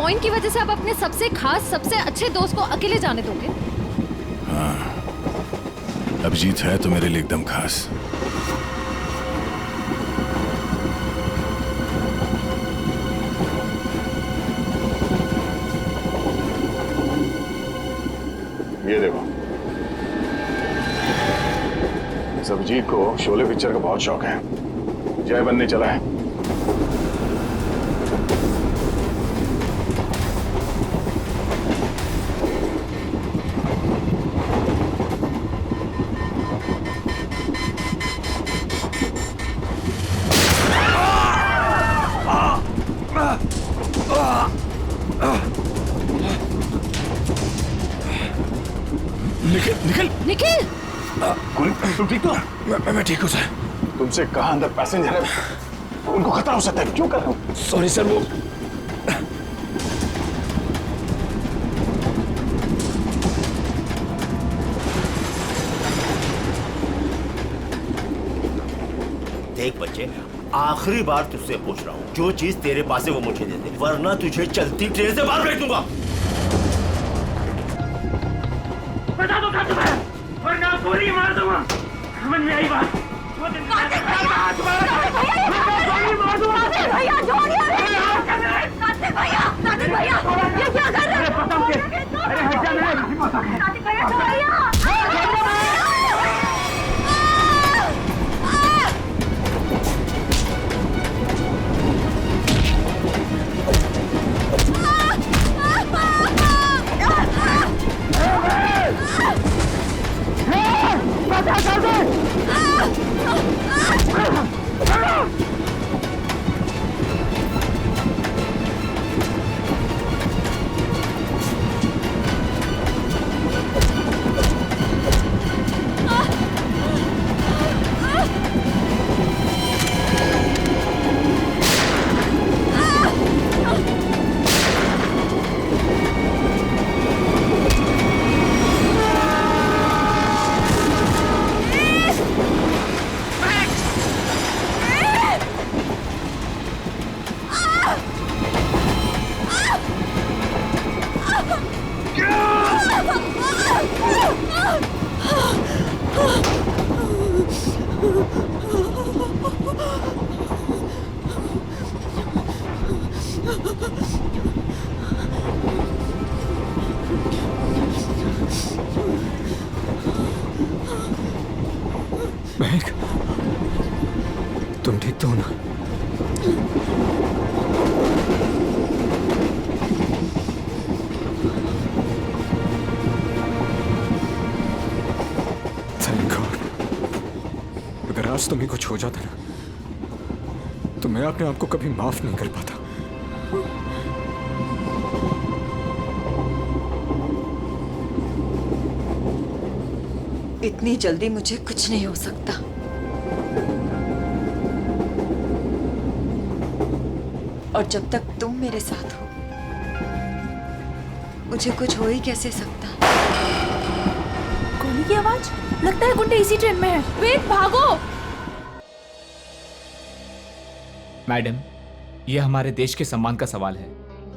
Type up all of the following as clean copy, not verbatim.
Point की वजह से आप अपने सबसे खास, सबसे अच्छे दोस्त को अकेले जाने दोगे? हाँ, अभिजीत है तो मेरे लिए एकदम खास। ये देखो, इस अभिजीत को शोले पिक्चर का बहुत शौक है। जय बनने चला है। निखिल, निखिल, निखिल! कौन? तुम ठीक तो? मैं ठीक हूँ सर। तुमसे कहा अंदर पैसेंजर है, उनको खतरा हो सकता है। क्यों कर रहे हो? सॉरी सर, वो देख बच्चे, आखिरी बार तुझसे पूछ रहा हूँ, जो चीज तेरे पास है वो मुझे दे दे, वरना तुझे चलती ट्रेन से बाहर फेंक दूंगा। बता दो कहाँ तुम्हें, वरना गोली मार दूंगा। समझ में आई बात? कार्तिक भैया, ये क्या कर रहे हो? अरे हट जा, मेरा नहीं पता है। कार्तिक भैया, महक, तुम ठीक तो हो ना? Thank God. अगर आज तुम्हें कुछ हो जाता ना, तो मैं अपने आप को कभी माफ नहीं कर पाता। इतनी जल्दी मुझे कुछ नहीं हो सकता। और जब तक तुम मेरे साथ हो, मुझे कुछ हो ही कैसे सकता। गोली की आवाज, लगता है गुंडे इसी ट्रेन में है। वेट, भागो! मैडम, यह हमारे देश के सम्मान का सवाल है।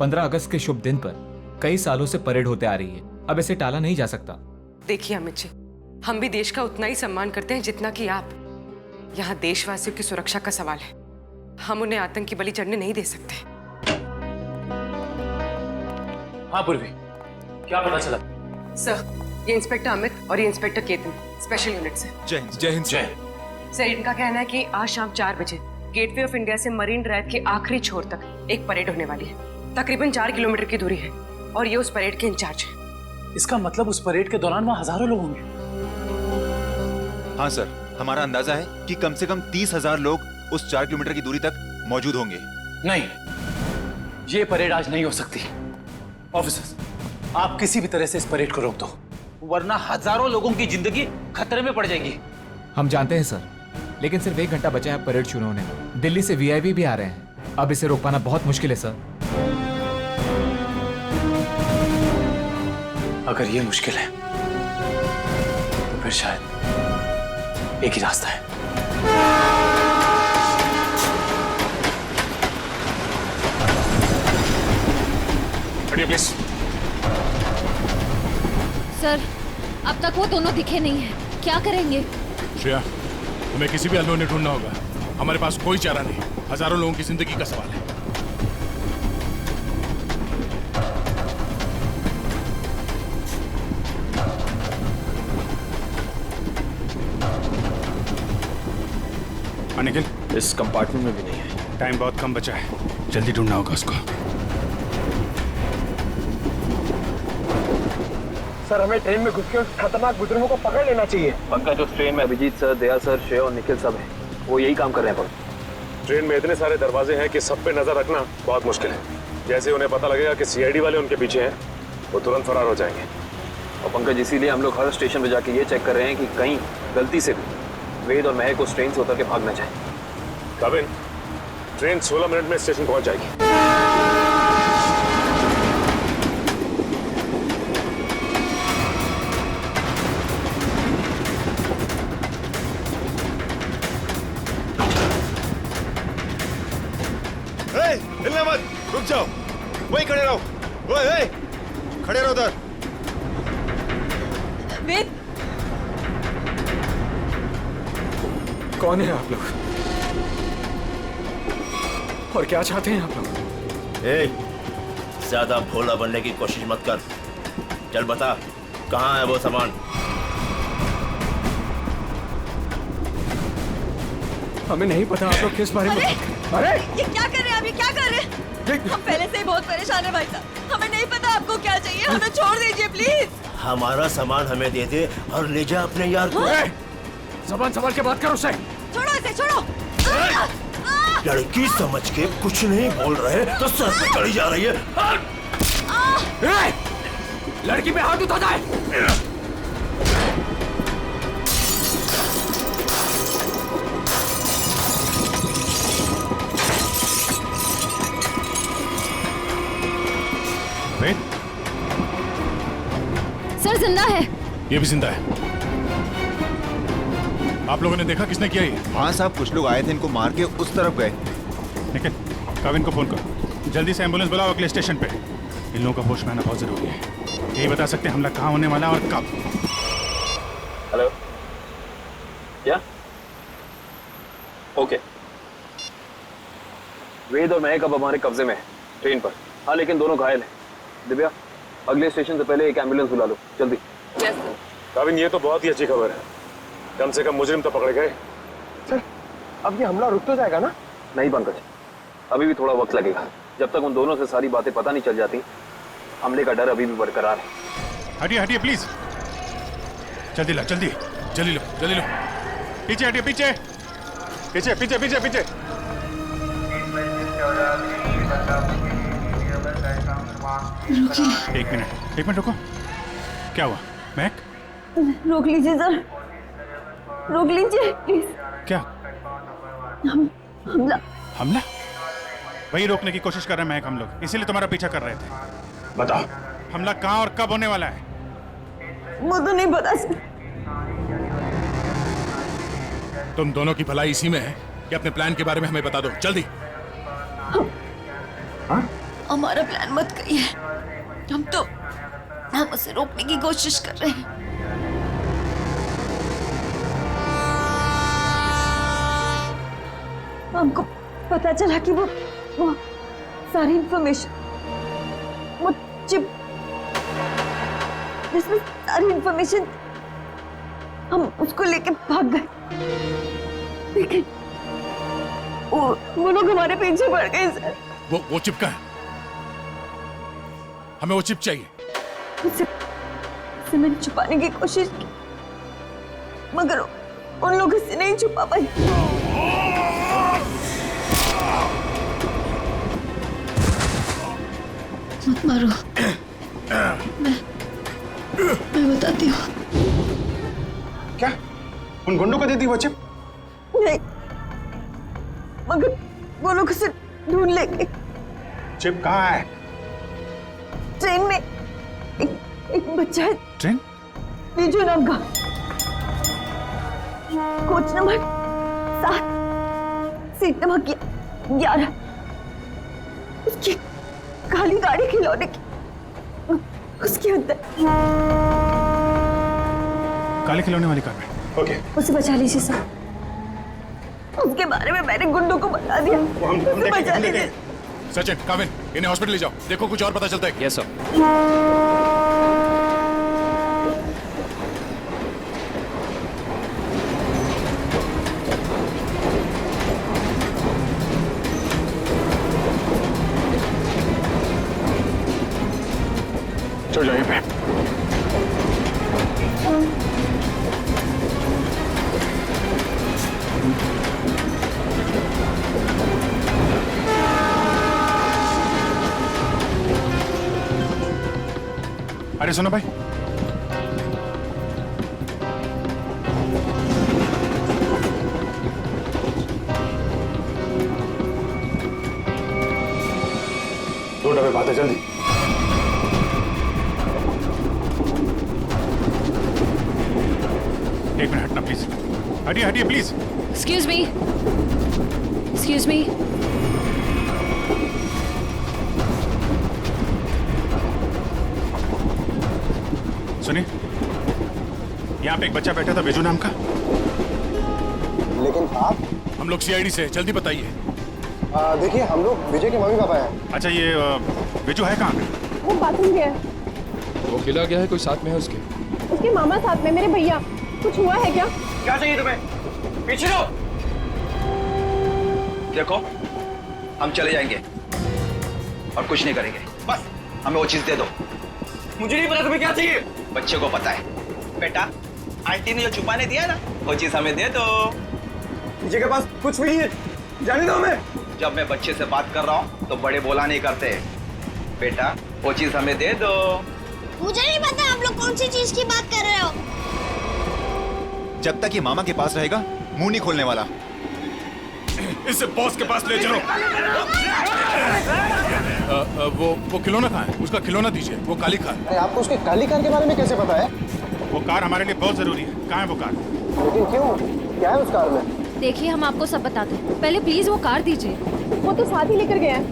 15 अगस्त के शुभ दिन पर कई सालों से परेड होते आ रही है, अब इसे टाला नहीं जा सकता। देखिए अमित जी, हम भी देश का उतना ही सम्मान करते हैं जितना कि आप। यहाँ देशवासियों की सुरक्षा का सवाल है, हम उन्हें आतंक की बलि चढ़ने नहीं दे सकते। हाँ पूर्वी, क्या पता चला? सर, ये इंस्पेक्टर अमित और ये इंस्पेक्टर केतन, स्पेशल यूनिट से। जय हिंद। जय हिंद। जय। सर, इनका कहना है कि आज शाम 4 बजे गेटवे ऑफ इंडिया से मरीन ड्राइव के आखिरी छोर तक एक परेड होने वाली है। तकरीबन 4 किलोमीटर की दूरी है और ये उस परेड के इंचार्ज है। इसका मतलब उस परेड के दौरान वहाँ हजारों लोग होंगे। हाँ सर, हमारा अंदाजा है कि कम से कम 30,000 लोग उस 4 किलोमीटर की दूरी तक मौजूद होंगे। नहीं, ये परेड आज नहीं हो सकती। ऑफिसर्स, आप किसी भी तरह से इस परेड को रोक दो, वरना हजारों लोगों की जिंदगी खतरे में पड़ जाएगी। हम जानते हैं सर, लेकिन सिर्फ 1 घंटा बचा है परेड शुरू होने में। दिल्ली से वीआईपी भी आ रहे हैं, अब इसे रोक पाना बहुत मुश्किल है सर। अगर ये मुश्किल है तो फिर शायद एक ही रास्ता है। प्लीज। सर, अब तक वो दोनों दिखे नहीं हैं। क्या करेंगे? श्रेया, हमें किसी भी अननोन ने ढूंढना होगा। हमारे पास कोई चारा नहीं, हजारों लोगों की जिंदगी का सवाल है। निखिल, इस कंपार्टमेंट में भी नहीं है। टाइम बहुत कम बचा है, जल्दी ढूंढना होगा उसको। सर, हमें ट्रेन में घुस के उस खतरनाक बुजुर्गों को पकड़ लेना चाहिए। पंकज, उस ट्रेन में अभिजीत सर, दया सर, श्रेया और निखिल सब हैं। वो यही काम कर रहे हैं। ट्रेन में इतने सारे दरवाजे हैं कि सब पे नजर रखना बहुत मुश्किल है। जैसे उन्हें पता लगेगा कि सीआईडी वाले उनके पीछे हैं, वो तुरंत फरार हो जाएंगे। और पंकज, इसीलिए हम लोग हर स्टेशन पे जाके ये चेक कर रहे हैं कि कहीं गलती से भी वेद और महक उस ट्रेन से उतर के भाग ना जाए। कविन, ट्रेन 16 मिनट में स्टेशन पहुंच जाएगी। हिलना मत, रुक जाओ, वहीं खड़े रहो। ओए, खड़े रहो उधर। वेद, कौन है आप लोग और क्या चाहते हैं आप लोग? ज्यादा भोला बनने की कोशिश मत कर। चल बता, कहाँ है वो सामान? हमें नहीं पता आप लोग किस बारे में। अरे ये क्या कर रहे हैं आप? ये क्या कर रहे हैं? हम पहले से ही बहुत परेशान है भाई साहब। हमें नहीं पता आपको क्या चाहिए, हमें छोड़ दीजिए प्लीज। हमारा सामान हमें दे दे और ले जा अपने यार को। ज़बान संभाल के बात करो उससे। छोड़ो इसे, छोड़ो। लड़की समझ के कुछ नहीं बोल रहे तो सर पे चढ़ी जा रही है। लड़की पे हाथ उठा जाए। सर, जिंदा है। ये भी जिंदा है। आप लोगों ने देखा किसने किया ये? हाँ साहब, कुछ लोग आए थे, इनको मार के उस तरफ गए। निखिल, कविन को फोन करो, जल्दी से एम्बुलेंस बुलाओ अगले स्टेशन पे। इन लोगों का होश में आना बहुत जरूरी है। यही बता सकते हैं हमला कहाँ होने वाला और कब। हेलो, क्या? ओके। वेद और महक अब हमारे कब्जे में है ट्रेन पर। हाँ, लेकिन दोनों घायल हैं। दिव्या, अगले स्टेशन से पहले एक एम्बुलेंस बुला लो जल्दी। कविन, ये तो बहुत ही अच्छी खबर है। कम से कम मुजरिम तो पकड़े गए। सर, अब ये हमला रुक तो जाएगा ना? नहीं पंकज, अभी भी थोड़ा वक्त लगेगा। जब तक उन दोनों से सारी बातें पता नहीं चल जाती, हमले का डर अभी भी बरकरार है। हटिए हटिए प्लीज, जल्दी लो, जल्दी जल्दी लो, जल्दी लो। पीछे हटिए, पीछे पीछे पीछे पीछे पीछे। एक मिनट रुको। क्या हुआ महक? रोक लीजिए सर, रोक लीजिए प्लीज। क्या? हमला? वही रोकने की कोशिश कर रहे हैं महक हम लोग, इसीलिए तुम्हारा पीछा कर रहे थे। बताओ, हमला कहाँ और कब होने वाला है? वो तो नहीं पता सर। तुम दोनों की भलाई इसी में है कि अपने प्लान के बारे में हमें बता दो जल्दी। हमारा प्लान मत कहिए, हम उसे रोकने की कोशिश कर रहे हैं। हमको पता चला कि वो सारी इंफॉर्मेशन, वो चिप जिसमें सारी इंफॉर्मेशन, हम उसको लेके भाग गए। लेकिन वो लोग हमारे पीछे पड़ गए सर। वो चिप का है, हमें वो चिप चाहिए। उसे मैंने छुपाने की कोशिश की, मगर उन लोगों से नहीं छुपा पाई। मत मारो, मैं बताती हूँ। क्या? उन गुंडों को दे दी वो चिप? नहीं, मगर वो लोग उसे ढूंढ लेंगे। चिप कहाँ है? ट्रेन में एक बच्चा है। ट्रेन? बीजू नाम का, कोच नंबर 7, सीट नंबर 11। उसकी काली गाड़ी खिलौने की उसके अंदर। काले खिलौने वाली कार में। ओके। उसे बचा लीजिए सर। उसके बारे में मैंने गुंडों को बता दिया। उसे बचा लीजिए। सचिन, काविन, इन्हें हॉस्पिटल ले जाओ। देखो कुछ और पता चलता है। Yes sir. चल जाइए पे। अरे सुनो भाई, दो डब्बे बात है, जल्दी। एक मिनट हटना प्लीज। हटिए हटिए please. Excuse me, excuse me. सुनिए, यहाँ पे एक बच्चा बैठा था बेजू नाम का। लेकिन आप? हम लोग सीआईडी से, जल्दी बताइए। देखिए, हम लोग विजय के मम्मी पापा हैं। अच्छा, ये बेजू है कहाँ पे? वो बाथरूम गया। वो खिला गया है, कोई साथ में है उसके? उसके मामा साथ में, मेरे भैया। कुछ हुआ है क्या? क्या चाहिए तुम्हें? पीछे रहो। देखो, हम चले जाएंगे और कुछ नहीं करेंगे। बस हमें वो चीज दे दो। मुझे नहीं पता तुम्हें क्या चाहिए। बच्चे को पता है। बेटा, आंटी ने जो छुपाने दिया ना, वो चीज हमें दे दो। विजय के पास कुछ भी नहीं है, जाने दो हमें। जब मैं बच्चे से बात कर रहा हूँ तो बड़े बोला नहीं करते। बेटा, वो चीज हमें दे दो। मुझे नहीं पता आप लोग कौन सी चीज की बात कर रहे हो। जब तक ये मामा के पास रहेगा, मुंह नहीं खोलने वाला। इसे बॉस के पास ले चलो। वो खिलौना कहाँ है? उसका खिलौना दीजिए। वो काली कार। अरे आपको उसके काली कार के बारे में कैसे पता है? वो कार हमारे लिए बहुत जरूरी है। कहाँ है वो कार? लेकिन क्यों? क्या है उस कार में? देखिए, हम आपको सब बताते हैं। पहले प्लीज वो कार दीजिए। वो तो साथ ही लेकर गया है।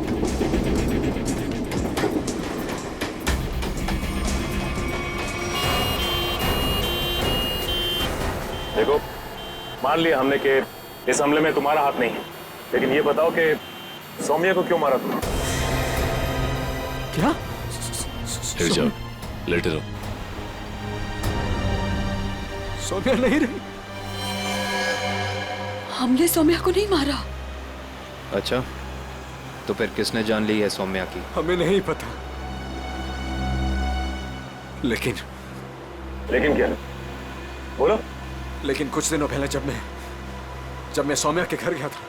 देखो, मान लिया हमने कि इस हमले में तुम्हारा हाथ नहीं है, लेकिन ये बताओ कि सौम्या को क्यों मारा तुमने? क्या? लेट जाओ, लेटे रहो। सौम्या नहीं रही। हमने सौम्या को नहीं मारा। अच्छा, तो फिर किसने जान ली है सौम्या की? हमें नहीं पता, लेकिन क्या? बोलो। लेकिन कुछ दिनों पहले जब मैं सौम्या के घर गया था,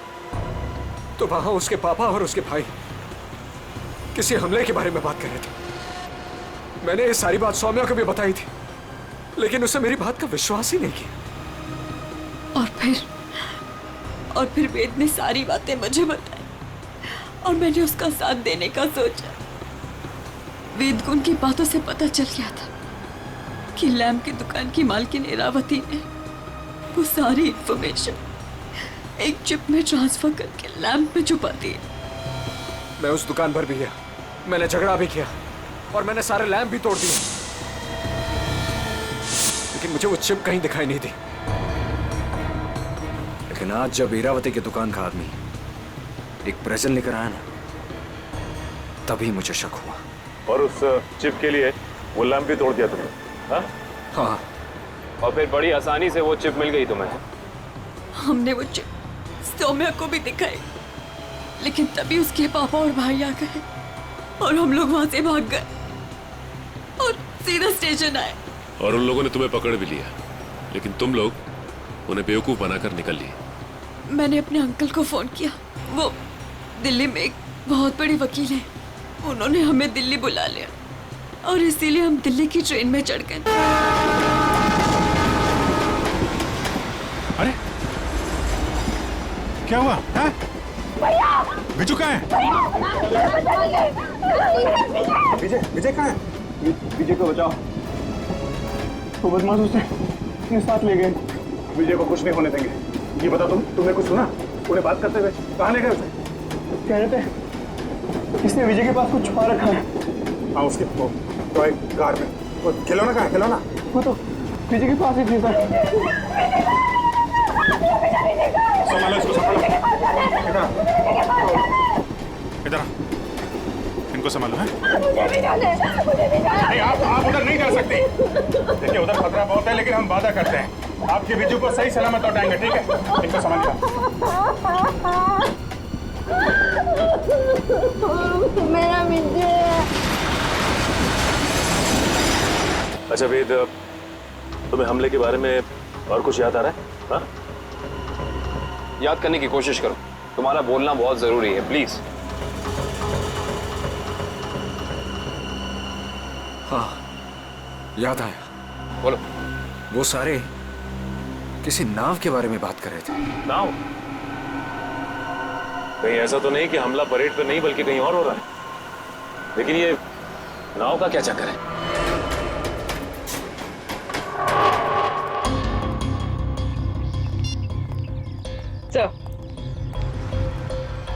तो वहां उसके पापा और उसके भाई किसी हमले के बारे में बात कर रहे थे। मैंने ये सारी बात सौम्या को भी बताई थी, लेकिन उसे मेरी बात का विश्वास ही नहीं किया। और फिर वेद ने सारी बातें मुझे बताई और मैंने उसका साथ देने का सोचा। वेद को उनकी बातों से पता चल गया था कि लैम्प की दुकान की मालकिन इरावती ने वो सारी इंफॉर्मेशन एक चिप में ट्रांसफर करके लैम्प में छुपा दी। मैं उस दुकान पर भी गया, मैंने झगड़ा भी किया और मैंने सारे लैम्प भी तोड़ दिए, लेकिन मुझे वो चिप कहीं दिखाई नहीं दी। लेकिन आज जब इरावती की दुकान का आदमी एक प्रेजेंट लेकर आया ना, तभी मुझे शक हुआ। और उस चिप के लिए वो लैम्प भी तोड़ दिया तुमने? हाँ। और फिर बड़ी आसानी से वो चिप मिल गई तुम्हें। हमने वो चिप सौम्या को भी दिखाई, लेकिन तभी उसके पापा और भाई आ गए और हम लोग वहां से भाग गए और सीधा स्टेशन आए। और उन लोगों ने तुम्हें पकड़ भी लिया, लेकिन तुम लोग उन्हें बेवकूफ बनाकर निकल लिए। मैंने अपने अंकल को फोन किया, वो दिल्ली में एक बहुत बड़ी वकील है। उन्होंने हमें दिल्ली बुला लिया और इसीलिए हम दिल्ली की ट्रेन में चढ़ गए। अरे क्या हुआ? बिजू कहाँ है? विजय कहाँ है? विजय को बचाओ। वो बदमाश उसे अपने साथ ले गए। विजय को कुछ नहीं होने देंगे। ये बता, तुमने कुछ सुना उन्हें बात करते हुए? कहाँ ले गए उसे? कह रहे थे इसने विजय के पास कुछ छुपा रखा है। हाँ, उसके टॉय कार में। वो खिलौना कहाँ है? खिलौना वो तो पीछे के पास ही थी सर। संभालो इसको, संभालो। इधर इनको संभालो है। नहीं, आप उधर नहीं जा सकते। देखिए उधर खतरा बहुत है, लेकिन हम वादा करते हैं आपके बिज्जू को सही सलामत लौटाएंगे, ठीक है? इनको संभालिए। मेरा बिज्जू। अच्छा वेद, तुम्हें हमले के बारे में और कुछ याद आ रहा है? हाँ? याद करने की कोशिश करो, तुम्हारा बोलना बहुत जरूरी है, प्लीज। हाँ, याद आया। बोलो। वो सारे किसी नाव के बारे में बात कर रहे थे। नाव? कहीं ऐसा तो नहीं कि हमला परेड पे नहीं बल्कि कहीं और हो रहा है? लेकिन ये नाव का क्या चक्कर है?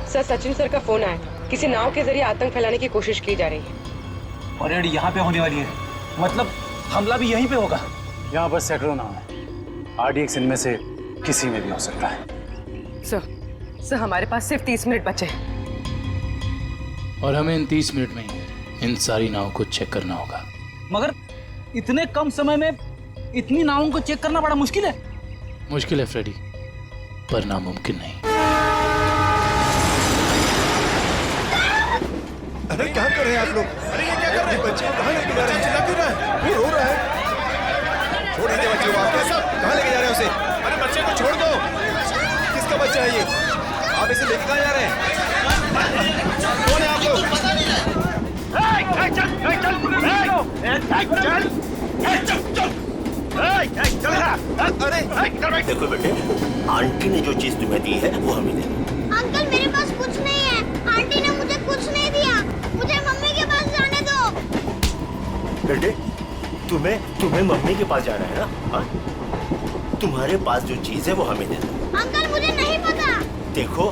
सर, सचिन सर का फोन आया। किसी नाव के जरिए आतंक फैलाने की कोशिश की जा रही है। परेड यहाँ पे होने वाली है, मतलब हमला भी यहीं पे होगा। यहाँ बस सैकड़ों नाव है, RDX इनमें से किसी में भी हो सकता है। सर हमारे पास सिर्फ 30 मिनट बचे हैं। और हमें इन 30 मिनट में इन सारी नावों को चेक करना होगा। मगर इतने कम समय में इतनी नावों को चेक करना बड़ा मुश्किल है। मुश्किल है फ्रेडी, पर नामुमकिन नहीं। अरे क्या कर रहे हैं आप लोग? अरे ये क्या कर रहे हैं? बच्चे को कहाँ लेके जा रहे हैं? चिल्ला क्यों रहा है? वो रो रहा है। छोड़ दीजिए बच्चे को, आप सब कहाँ लेके जा रहे हैं उसे? अरे बच्चे को छोड़ दो। किसका बच्चा है ये? आप इसे लेके कहाँ जा रहे हैं? कौन है आप लोग? देखो बेटे, आंटी ने जो चीज तुम्हें दी है वो हमें दे दो। अंकल मेरे पास कुछ नहीं है, आंटी ने मुझे कुछ नहीं दिया। मुझे मम्मी के पास जाने दो। बेटे, तुम्हें मम्मी के पास जाना है ना? हाँ? तुम्हारे पास जो चीज है वो हमें दे दो। अंकल मुझे नहीं पता। देखो,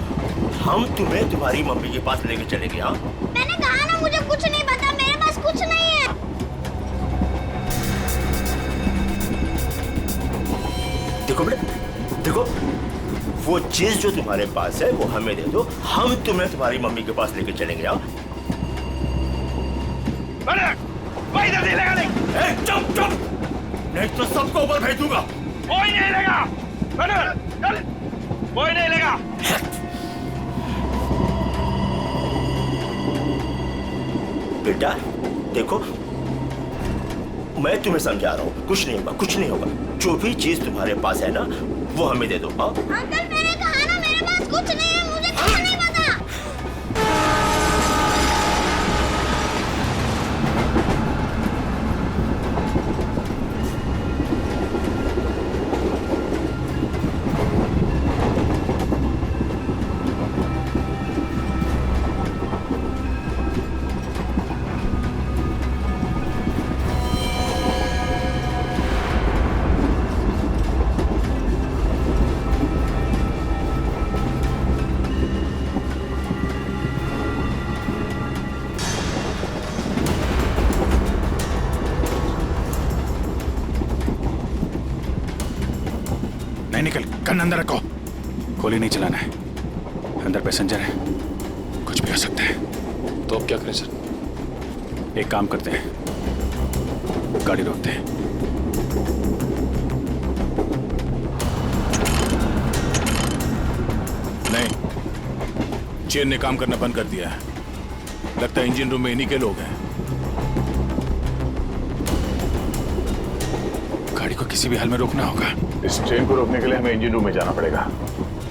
हम तुम्हें तुम्हारी मम्मी के पास लेके चलेंगे। हाँ? मैंने कहा ना मुझे कुछ नहीं पता, मेरे पास कुछ नहीं है। देखो बेटे, देखो, वो चीज जो तुम्हारे पास है वो हमें दे दो, हम तुम्हें तुम्हारी मम्मी के पास लेके चलेंगे। हाँ? चुप चुप, नहीं तो सबको ऊपर भेज दूंगा। कोई नहीं लेगा। कोई नहीं लेगा। बेटा देखो, मैं तुम्हें समझा रहा हूँ, कुछ नहीं होगा, कुछ नहीं होगा। जो भी चीज तुम्हारे पास है ना वो हमें दे दो। हाँ? अंकल मैंने कहा ना मेरे पास कुछ नहीं है, मुझे कुछ नहीं पता। निकल, गन अंदर रखो। गोली नहीं चलाना है, अंदर पैसेंजर है, कुछ भी हो सकता है। तो अब क्या करें सर? एक काम करते हैं, गाड़ी रोकते हैं। नहीं, चेन ने काम करना बंद कर दिया है। लगता है इंजन रूम में इन्हीं के लोग हैं। गाड़ी को किसी भी हाल में रोकना होगा। इस ट्रेन को रोकने के लिए हमें इंजन रूम में जाना पड़ेगा,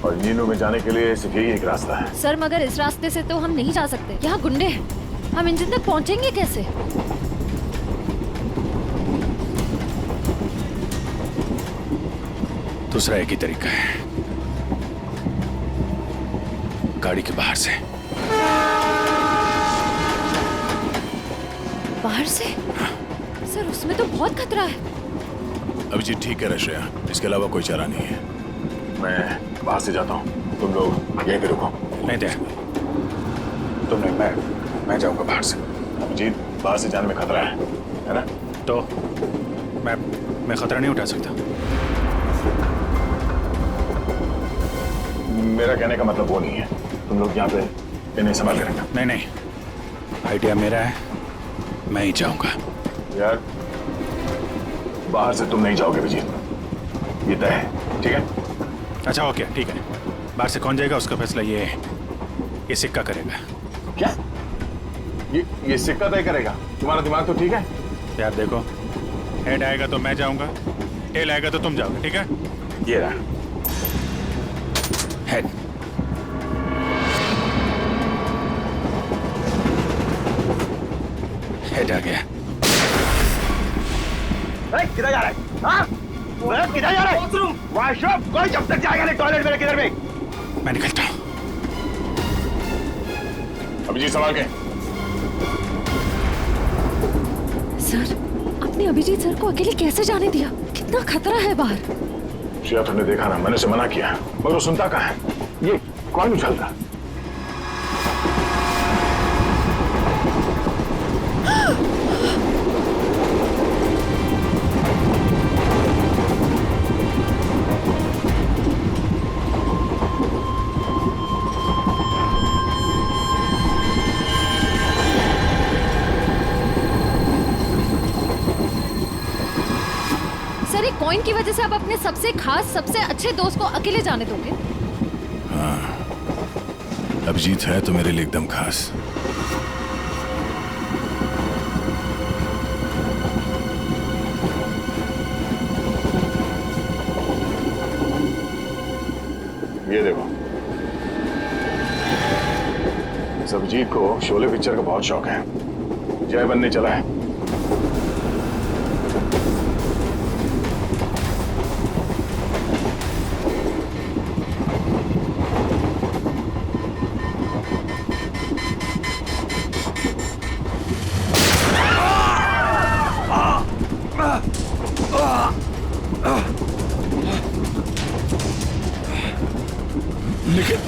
और इंजन रूम में जाने के लिए सिर्फ यही एक रास्ता है। सर मगर इस रास्ते से तो हम नहीं जा सकते, यहाँ गुंडे हैं। हम इंजन तक पहुँचेंगे कैसे? दूसरा एक ही तरीका है, गाड़ी के बाहर से। बाहर से? सर उसमें तो बहुत खतरा है। अभिजीत ठीक है रश्या, इसके अलावा कोई चारा नहीं है। मैं बाहर से जाता हूँ, तुम लोग यहीं पे रुको। नहीं दे, तुम नहीं, मैं जाऊंगा बाहर से। अभिजीत बाहर से जाने में खतरा है ना? तो मैं खतरा नहीं उठा सकता। मेरा कहने का मतलब वो नहीं है। तुम लोग यहाँ पे इन्हें संभाल करेंगे। नहीं नहीं, आइडिया मेरा है, मैं ही जाऊंगा। यार बाहर से तुम नहीं जाओगे विजीत, ये तय है, ठीक है? अच्छा ओके ठीक है, बाहर से कौन जाएगा उसका फैसला ये सिक्का करेगा। क्या? ये सिक्का तय करेगा? तुम्हारा दिमाग तो ठीक है? यार देखो, हेड आएगा तो मैं जाऊंगा, टेल आएगा तो तुम जाओगे, ठीक है? ये रहा हेड। हेड आ गया। किधर जा रहा है? हाँ? किधर जा रहा है? वॉशरूम। कोई जब तक जाएगा नहीं टॉयलेट में, किधर में? मैं निकलता हूँ। अभिजीत संभाल के। सर, आपने अभिजीत सर को अकेले कैसे जाने दिया? कितना खतरा है बाहर। श्रेया तुमने देखा ना, मैंने उसे मना किया मगर वो सुनता कहाँ है? ये कौन उछलता? सर, एक कॉइन की वजह से आप अपने सबसे खास, सबसे अच्छे दोस्त को अकेले जाने दोगे? हाँ, अभिजीत है तो मेरे लिए एकदम खास। ये देखो, इस अभिजीत को शोले पिक्चर का बहुत शौक है, जय बनने चला है।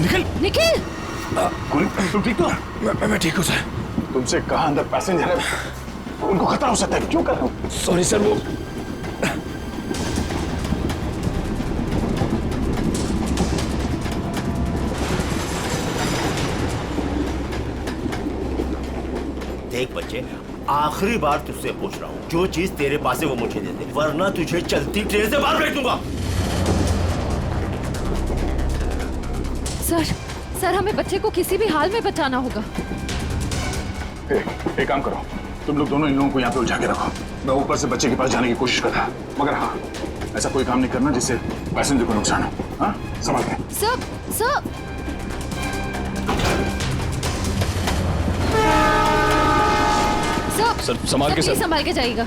निखिल निखिल, तुम ठीक हो? मैं ठीक हूँ सर। तुमसे कहा अंदर पैसेंजर है, उनको खतरा हो सकता है, क्यों कर रहे हो? सॉरी सर, वो देख बच्चे, आखिरी बार तुझसे पूछ रहा हूँ, जो चीज तेरे पास है वो मुझे दे दे, वरना तुझे चलती ट्रेन से बाहर फेंक दूंगा। सर हमें बच्चे को किसी भी हाल में बचाना होगा। एक काम करो, तुम लोग दोनों इन लोगों को यहाँ पे उलझा के रखो, मैं ऊपर से बच्चे के पास जाने की कोशिश कर रहा, मगर हाँ, ऐसा कोई काम नहीं करना जिससे पैसेंजर को नुकसान हो। हाँ, संभाल के। सर संभाल के, सर संभाल के जाइएगा।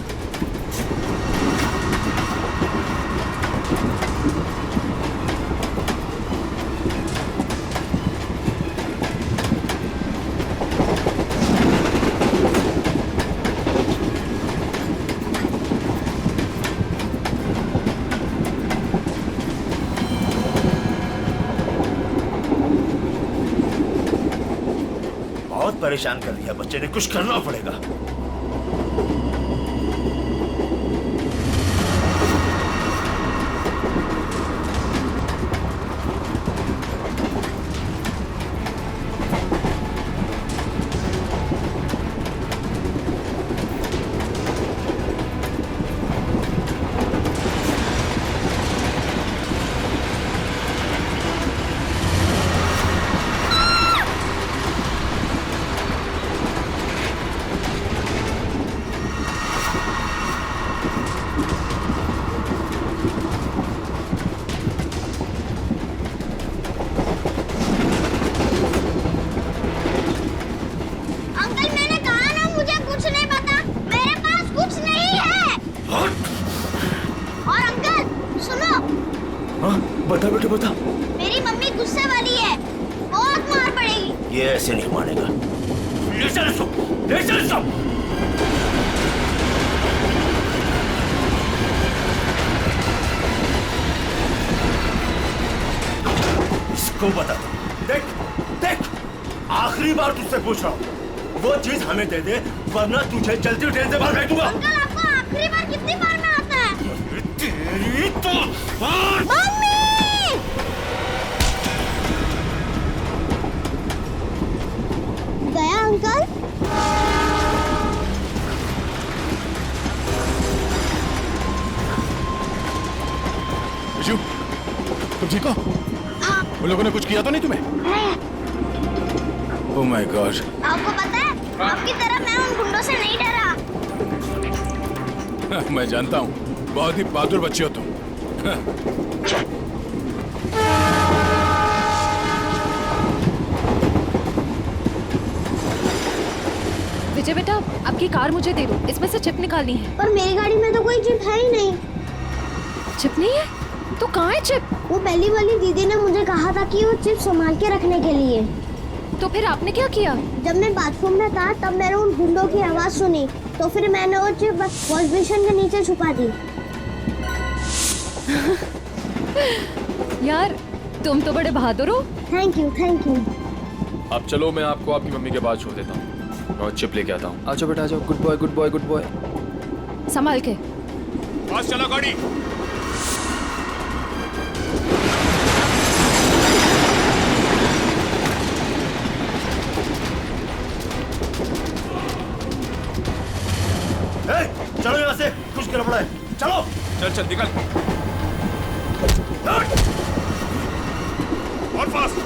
बहुत परेशान कर दिया बच्चे ने, कुछ करना पड़ेगा। बता बेटे बता। मेरी मम्मी गुस्से वाली है, बहुत मार पड़ेगी। ये ऐसे नहीं मानेगा। ले चल इसको, ले चल इसको। इसको बता, देख देख, आखिरी बार तुझसे पूछ रहा हूं, वो चीज हमें दे दे, वरना तुझे जल्दी ट्रेन से बाहर फेंक दूंगा। अंकल आपको आखिरी बार कितनी बार में आता है? तेरी तो मम्मी! गया अंकल? बिजू, तुम ठीक हो? उन लोगों ने कुछ किया तो नहीं तुम्हें? Oh my God. आपको पता है, आपकी तरह मैं उन गुंडों से नहीं डरा। मैं जानता हूँ, बहुत ही बहादुर बच्चे हो तुम। विजय बेटा, आपकी कार मुझे दे दो, इसमें से चिप निकालनी है। पर मेरी गाड़ी में तो कोई चिप है ही नहीं। चिप नहीं है? तो कहाँ है चिप? वो पहली वाली दीदी ने मुझे कहा था कि वो चिप संभाल के रखने के लिए। तो फिर आपने क्या किया? जब मैं बाथरूम में था तब मैंने उन गुंडों की आवाज सुनी, तो फिर मैंने वो चिप वॉश बेसिन के नीचे छुपा दी। यार, तुम तो बड़े बहादुर हो। Thank you, thank you. अब चलो, मैं आपको आपकी मम्मी के पास छोड़ देता हूँ और चिप लेके आता हूँ। आ जाओ बेटा, आ जाओ। Good boy, good boy, good boy. संभाल के। पास चला गाड़ी। चलो यहाँ से, कुछ गड़बड़ है। चलो। चल चल निकल। और फास्ट।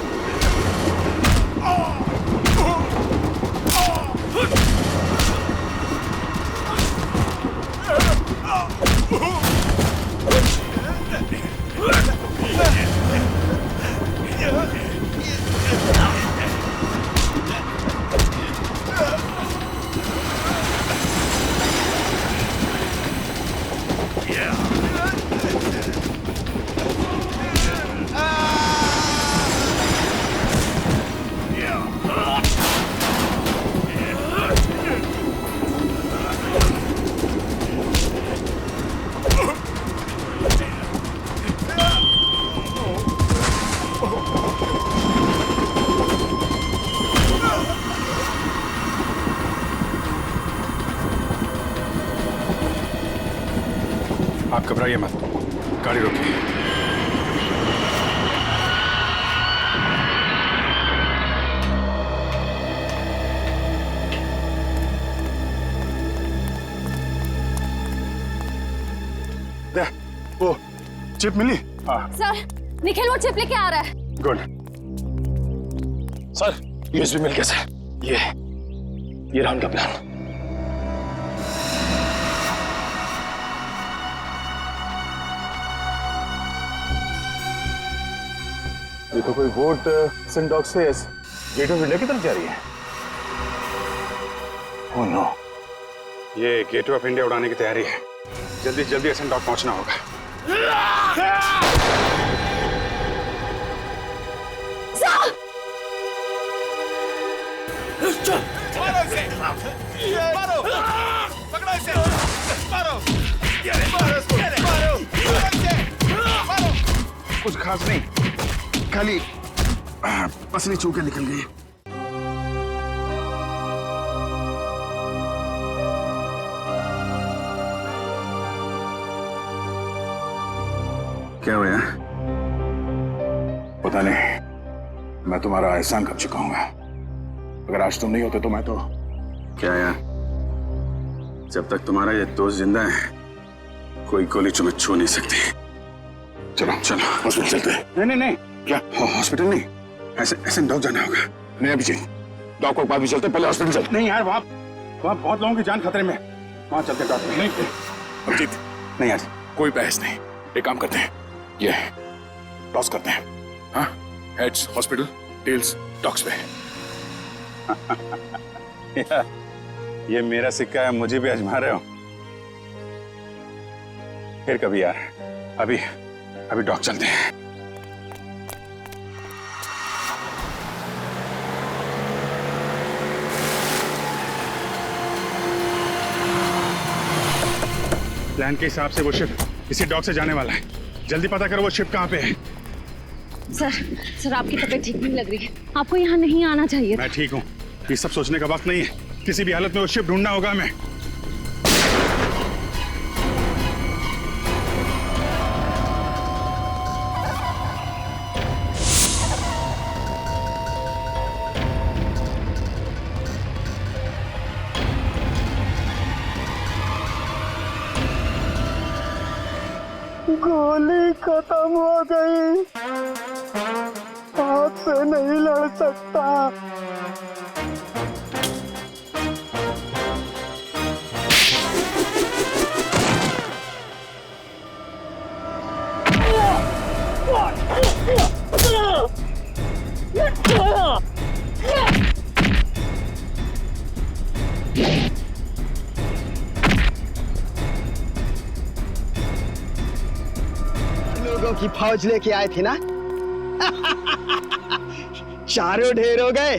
आप घबराइए मत, गाड़ी रोकिए। वो चिप मिली? हाँ। सर, निखिल वो चिप लेके आ रहा है। गुड। सर, यूएसबी मिल कैसे? ये रहा उनका प्लान। ये तो कोई बोट सिंडॉक से गेट ऑफ इंडिया की तरफ जा रही है। ओह नो, ये गेट ऑफ इंडिया उड़ाने की तैयारी है। जल्दी जल्दी सिंडॉक पहुंचना होगा। मारो, पकड़ो इसे, मारो, मारो इसको, मारो। कुछ खास नहीं, खाली पसली चूके निकल गई। क्या हुआ? पता नहीं, मैं तुम्हारा एहसान कब चुकाऊंगा। अगर आज तुम नहीं होते तो मैं तो क्या यार, जब तक तुम्हारा ये दोस्त जिंदा है कोई गोली तुम्हें छू नहीं सकती। चलो चलो हॉस्पिटल चलते हैं। नहीं नहीं नहीं, क्या हॉस्पिटल नहीं, ऐसे डॉग जाना होगा। नहीं अभिजीत, डॉग को बाद भी चलते, पहले हॉस्पिटल चलते। नहीं यार, वहाँ बहुत लोगों की जान खतरे में, वहाँ चलते डॉक्टर। नहीं अभिजीत, नहीं यार, कोई बहस नहीं। एक काम करते हैं, ये टॉस करते हैं। हाँ, हेड्स हॉस्पिटल, टेल्स डॉग्स पे। ये मेरा सिक्का है, मुझे भी आजमा रहे हो। फिर कभी यार, अभी डॉग चलते हैं। प्लान के हिसाब से वो शिप इसी डॉग से जाने वाला है। जल्दी पता करो वो शिप कहाँ पे है। सर, आपकी तबीयत ठीक नहीं लग रही है, आपको यहाँ नहीं आना चाहिए। मैं ठीक हूँ, ये सब सोचने का वक्त नहीं है। किसी भी हालत में वो शिप ढूंढना होगा हमें। गोली खत्म हो गई, आपसे नहीं लड़ सकता। लोगों की फौज लेके आए थे ना, चारों ढेर हो गए।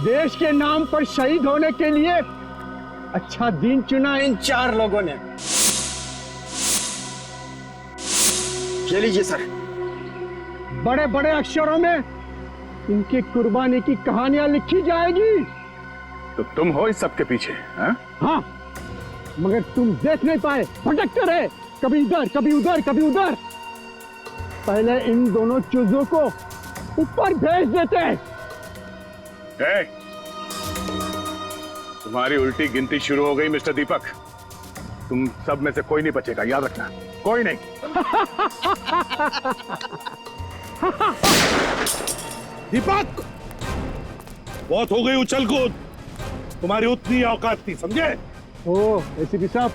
देश के नाम पर शहीद होने के लिए अच्छा दिन चुना इन 4 लोगों ने। ये लीजिए सर। बड़े बड़े अक्षरों में इनकी कुर्बानी की कहानियां लिखी जाएगी। तो तुम हो इस सब के पीछे? हाँ, मगर तुम देख नहीं पाए, भटकते रहे, कभी इधर कभी उधर कभी उधर। पहले इन दोनों चूजों को ऊपर भेज देते। तुम्हारी उल्टी गिनती शुरू हो गई मिस्टर दीपक। तुम सब में से कोई नहीं बचेगा, याद रखना, कोई नहीं। दीपक, बहुत हो गई उछल कूद, तुम्हारी उतनी औकात थी, समझे? ओह एसीपी साहब,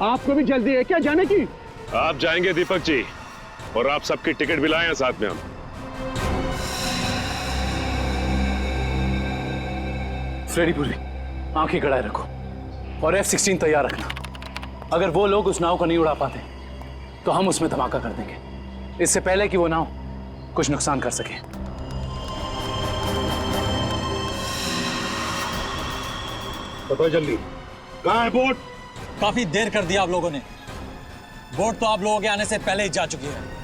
आपको भी जल्दी है क्या जाने की? आप जाएंगे दीपक जी, और आप सबकी टिकट भी लाए हैं साथ में हम। फ्रेडी पुरी, आंखें गड़ाए रखो और F-16 तैयार रखना। अगर वो लोग उस नाव को नहीं उड़ा पाते तो हम उसमें धमाका कर देंगे, इससे पहले कि वो नाव कुछ नुकसान कर सके। बताओ जल्दी, कहाँ है बोट? काफी देर कर दिया आप लोगों ने। बोट तो आप लोगों के आने से पहले ही जा चुकी है।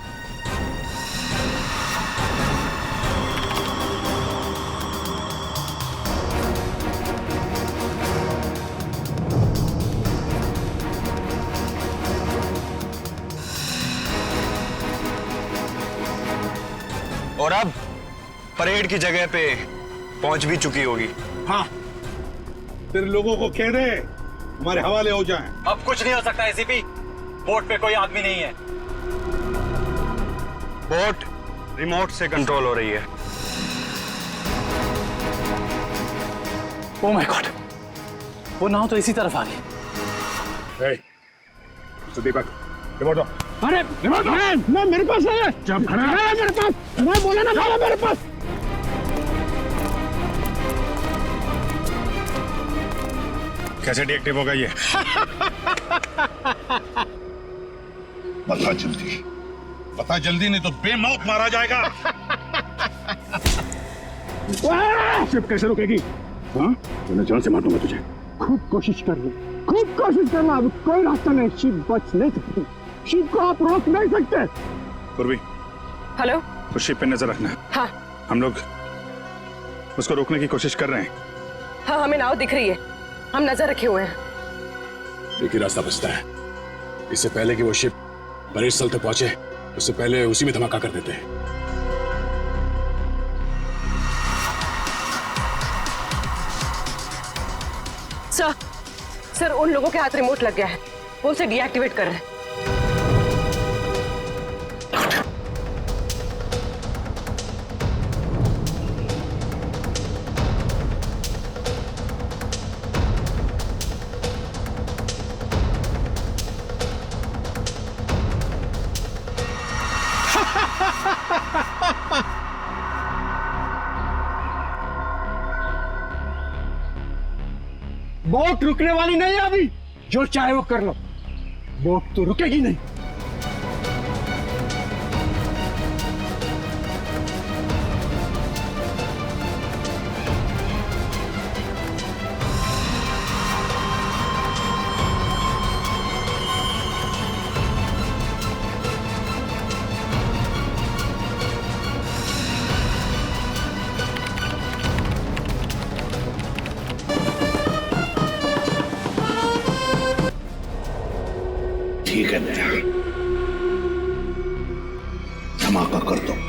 और अब परेड की जगह पे पहुंच भी चुकी होगी। हाँ, फिर लोगों को कह दे हमारे हवाले हो जाएं। अब कुछ नहीं हो सकता एसीपी, बोट पे कोई आदमी नहीं है। बोट रिमोट से कंट्रोल हो रही है। ओह माय गॉड, वो नाव तो इसी तरफ आ रही है। दीपक, रिमोट दो। अरे मैं मेरे पास है, जब खड़ा है मेरे पास, मैं बोला ना बोला मेरे पास। कैसे डीएक्टिव होगा ये? बता जल्दी नहीं तो बेमौत मारा जाएगा। शिप कैसे रुकेगी? हाँ, मैं जान से मार दूंगा तुझे। खूब कोशिश कर लो, खूब कोशिश करना, अब कोई रास्ता नहीं, शिप बच नहीं सकती। शिप को आप रोक नहीं सकते। पूर्वी, हेलो, उस शिप पे नजर रखना। हाँ, हम लोग उसको रोकने की कोशिश कर रहे हैं। हाँ, हमें नाव दिख रही है, हम नजर रखे हुए हैं। एक ही रास्ता बचता है, इससे पहले कि वो शिप परेड स्थल तक पहुंचे, उससे पहले उसी में धमाका कर देते हैं। सर, उन लोगों के हाथ रिमोट लग गया है, वो उसे डीएक्टिवेट कर रहे हैं। बोट रुकने वाली नहीं है अभी, जो चाहे वो कर लो, बोट तो रुकेगी नहीं। ठीक है मेरा, धमाका कर दो।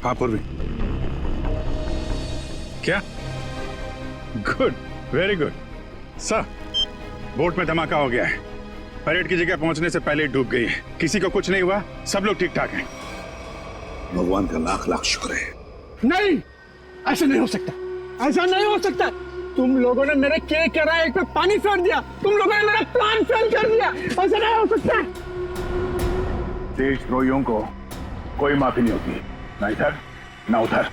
हाँ पूर्वी, क्या? Good, very good sir. Boat में धमाका हो गया है, परेड की जगह पहुंचने से पहले ही डूब गई है, किसी को कुछ नहीं हुआ, सब लोग ठीक ठाक हैं। भगवान का लाख लाख शुक्र है। नहीं, ऐसा नहीं हो सकता, ऐसा नहीं हो सकता। तुम लोगों ने मेरे किराए पे पानी फेर दिया, तुम लोगों ने मेरा प्लान फेल कर दिया, ऐसा नहीं हो सकता। देशद्रोहियों को कोई माफी नहीं होती, ना इधर ना उधर।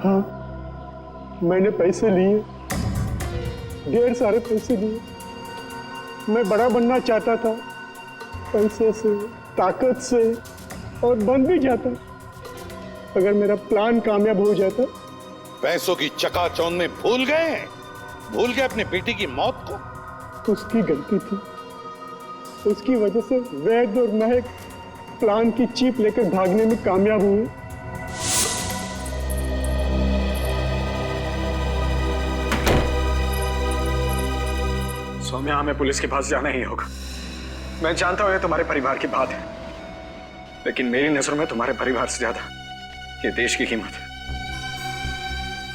हाँ, मैंने पैसे लिए, ढेर सारे पैसे लिए। मैं बड़ा बनना चाहता था, पैसे से, ताकत से, और बन भी जाता अगर मेरा प्लान कामयाब हो जाता। पैसों की चकाचौंध में भूल गए अपने बेटी की मौत को। उसकी गलती थी, उसकी वजह से वैद और महक प्लान की चीप लेकर भागने में कामयाब हुए। सौम्या, हमें पुलिस के पास जाना ही होगा। मैं जानता हूं ये तुम्हारे परिवार की बात है, लेकिन मेरी नजरों में तुम्हारे परिवार से ज्यादा ये देश की कीमत है।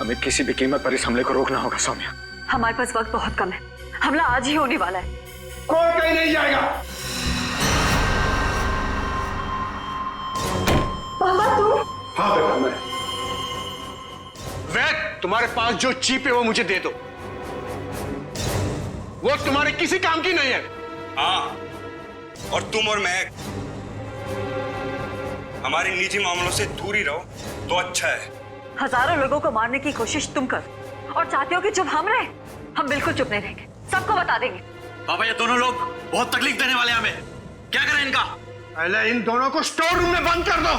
हमें किसी भी कीमत पर इस हमले को रोकना होगा सौम्या। हमारे पास वक्त बहुत कम है, हमला आज ही होने वाला है। कोई कहीं नहीं जाएगा। पापा तुम? हाँ बेटा, मैं। वैद, तुम्हारे पास जो चीप है वो मुझे दे दो, वो तुम्हारे किसी काम की नहीं है। हाँ, और तुम और मैं हमारे निजी मामलों से दूर ही रहो तो अच्छा है। हजारों लोगों को मारने की कोशिश तुम कर और चाहते हो कि चुप हम रहे? हम बिल्कुल चुप नहीं रहेंगे, सबको बता देंगे। पापा, ये दोनों लोग बहुत तकलीफ देने वाले हैं हमें, क्या करें इनका? पहले इन दोनों को स्टोर रूम में बंद कर दो।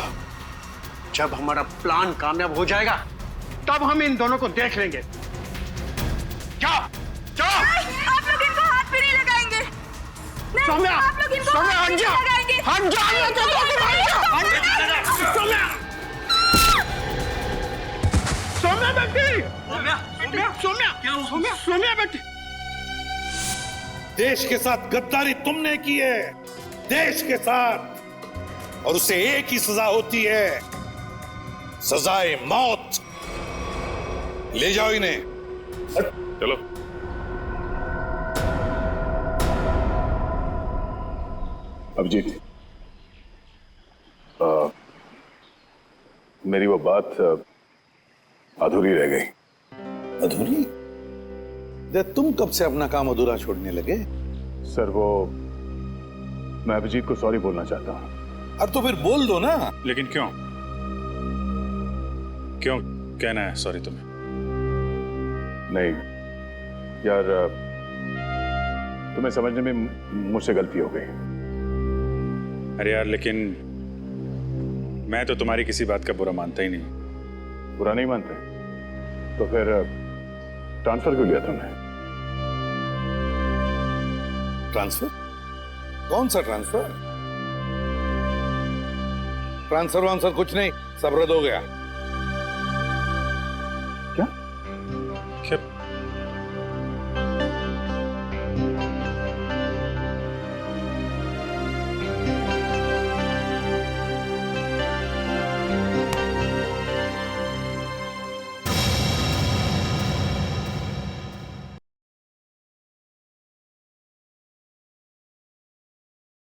जब हमारा प्लान कामयाब हो जाएगा तब हम इन दोनों को देख लेंगे। जाओ जाओ। आप लोग इनको हाथ भी नहीं लगाएंगे। सौम्या, आप लोग इनको सौम्या, हाथ भी नहीं लगाएंगे। हम जाने दो, सौम्या, सौम्या बेटी, सौम्या, क्या हुआ? सौम्या बेटी। देश के साथ गद्दारी तुमने की है, देश के साथ, और उसे एक ही सजा होती है, सजाए मौत। ले जाओ इन्हें। चलो। अभिजीत, मेरी वो बात अधूरी रह गई। अधूरी? तुम कब से अपना काम अधूरा छोड़ने लगे? सर, वो मैं अभिजीत को सॉरी बोलना चाहता हूँ। अब तो फिर बोल दो ना। लेकिन क्यों क्यों कहना है सॉरी तुम्हें? नहीं यार, तुम्हें समझने में मुझसे गलती हो गई। अरे यार, लेकिन मैं तो तुम्हारी किसी बात का बुरा मानता ही नहीं। बुरा नहीं मानते तो फिर ट्रांसफर क्यों लिया तुमने? ट्रांसफर? कौन सा ट्रांसफर? ट्रांसफर वांसफर कुछ नहीं, सब रद्द हो गया।